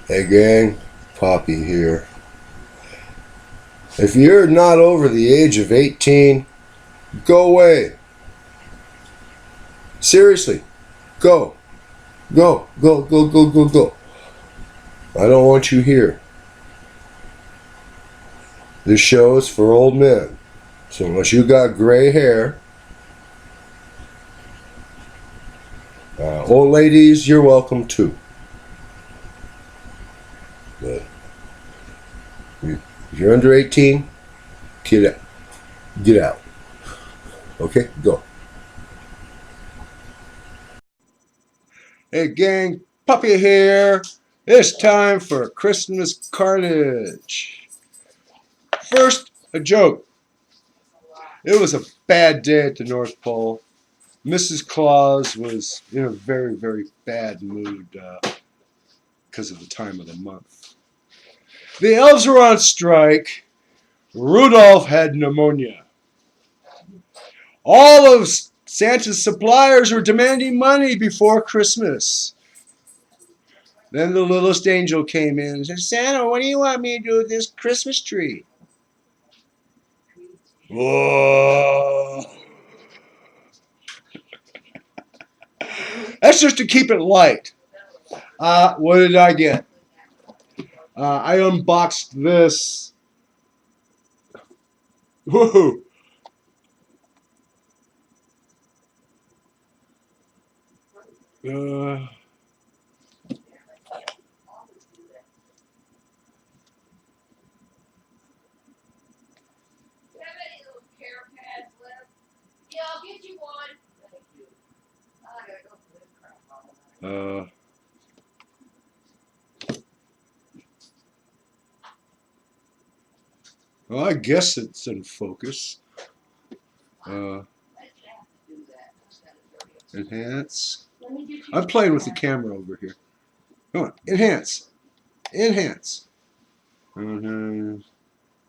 Hey gang, Poppy here. If you're not over the age of 18, go away. Seriously, go. Go, go, go, go, go, go. I don't want you here. This show is for old men. So unless you got gray hair, old ladies, you're welcome too. But if you're under 18, get out. Get out. Okay, go. Hey gang, Puppy here. It's time for Christmas carnage. First, a joke. It was a bad day at the North Pole. Mrs. Claus was in a very, very bad mood because of the time of the month. The elves were on strike. Rudolph had pneumonia. All of Santa's suppliers were demanding money before Christmas. Then the littlest angel came in and said, Santa, what do you want me to do with this Christmas tree? Whoa. That's just to keep it light. What did I get? I unboxed this. Woohoo! Uh, uh, well, I guess it's in focus. Uh, enhance. I'm playing with the camera over here. Come on, enhance. Enhance. Noise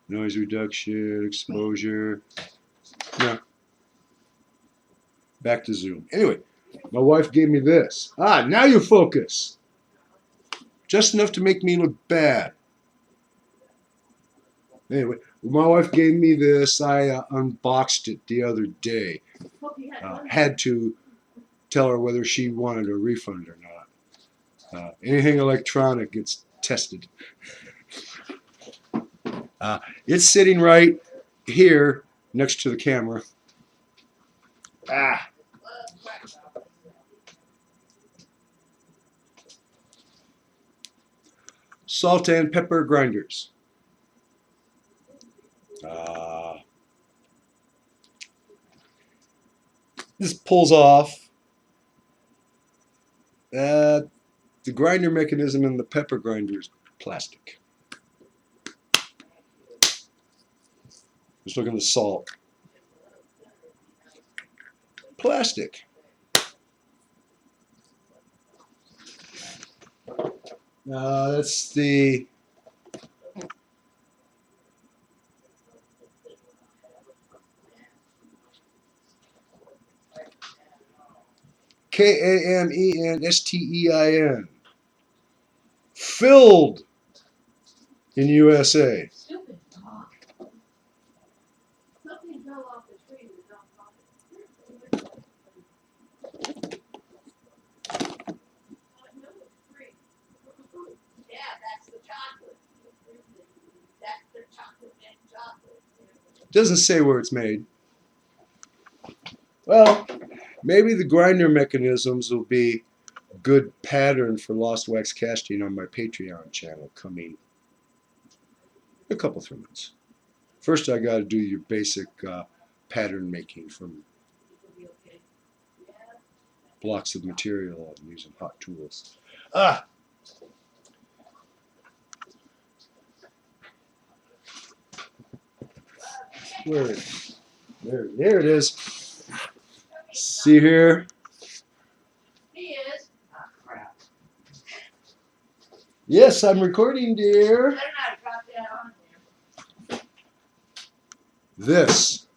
reduction, exposure. No. Back to zoom. Anyway, my wife gave me this. Now you focus. Just enough to make me look bad. Anyway, my wife gave me this. I unboxed it the other day. Had to tell her whether she wanted a refund or not. Anything electronic gets tested. It's sitting right here next to the camera. Salt and pepper grinders. This pulls off. The grinder mechanism in the pepper grinder is plastic. Just look at the salt. Plastic. That's the KAMENSTEIN. Filled in USA. Doesn't say where it's made. Well, maybe the grinder mechanisms will be good pattern for Lost Wax Casting on my Patreon channel coming a couple 3 months. First, I got to do your basic pattern making from blocks of material and using hot tools. Where? There it is. See here? Yes, I'm recording, dear. This,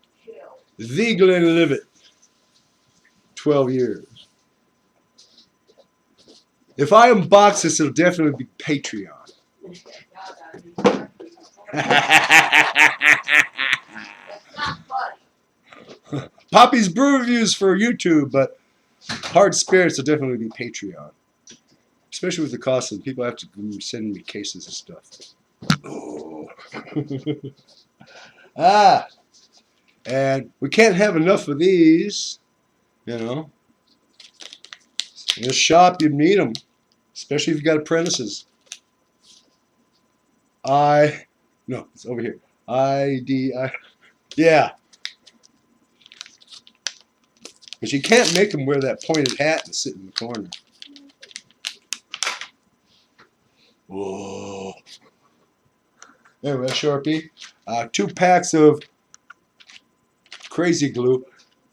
the Glenlivet, 12 years. If I unbox this, it'll definitely be Patreon. Poppy's Brew Reviews for YouTube, but Hard Spirits will definitely be Patreon. Especially with the cost of people have to send me cases of stuff. Oh. And we can't have enough of these, you know. In a shop, you need them, especially if you've got apprentices. No, it's over here. Yeah. But you can't make them wear that pointed hat and sit in the corner. Whoa. Anyway, Sharpie. 2 packs of crazy glue.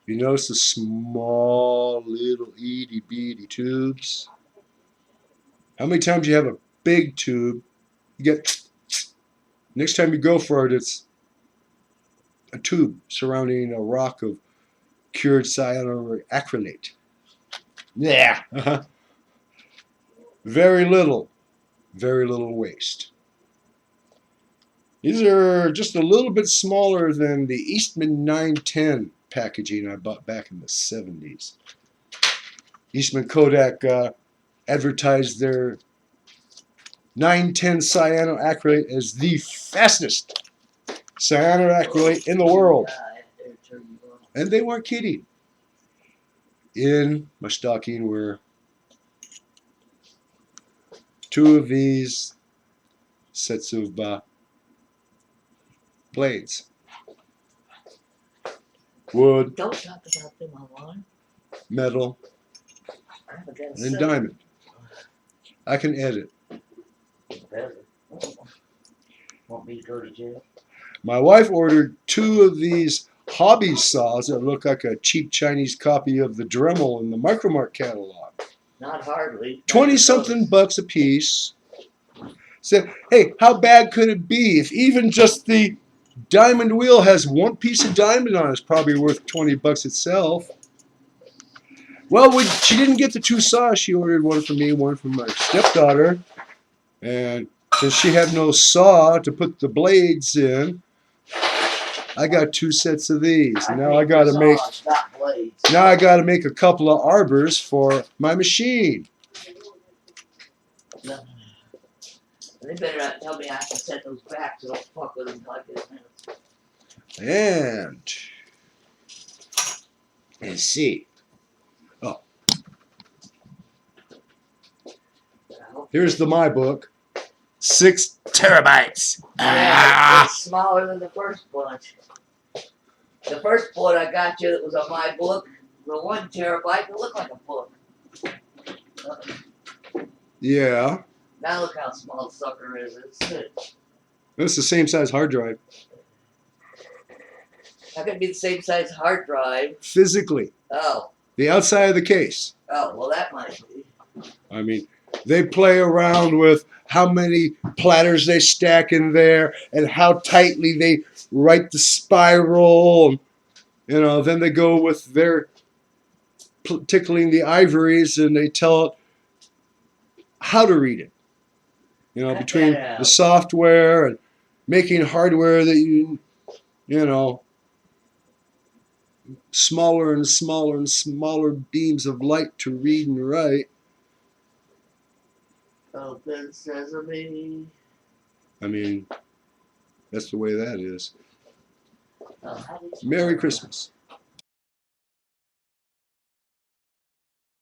You notice the small little itty bitty tubes? How many times you have a big tube, you get, next time you go for it, it's a tube surrounding a rock of cured cyanoacrylate. Yeah. Very little waste. These are just a little bit smaller than the Eastman 910 packaging I bought back in the 70s. Eastman Kodak advertised their 910 cyanoacrylate as the fastest cyanoacrylate in the world. And they weren't kidding. In my stocking were 2 of these sets of blades. Wood. Don't talk about them online. Metal. And diamond. I can edit. Better. Want me to go to jail? My wife ordered 2 of these hobby saws that look like a cheap Chinese copy of the Dremel in the Micromark catalog. Not hardly. 20-something bucks a piece. Said, hey, how bad could it be if even just the diamond wheel has 1 piece of diamond on it? It's probably worth 20 bucks itself. Well, she didn't get the 2 saws. She ordered one for me, one for my stepdaughter. And since she had no saw to put the blades in, I got 2 sets of these. And now I got to make a couple of arbors for my machine. No. They better not tell me I can set those back so don't fuck with them like this. And let's see. Oh, here's my book. 6 terabytes. Yeah, it's smaller than the first bunch. The first book I got you that was on my book, the 1 terabyte, it looked like a book. Yeah. Now look how small the sucker is. It's the same size hard drive. How can it be the same size hard drive? Physically. Oh. The outside of the case. Oh, well that might be. I mean, they play around with how many platters they stack in there and how tightly they write the spiral. You know, then they go with their tickling the ivories and they tell it how to read it. You know, between the software and making hardware that you know, smaller and smaller and smaller beams of light to read and write. Open sesame. I mean, that's the way that is. Oh, Merry Christmas.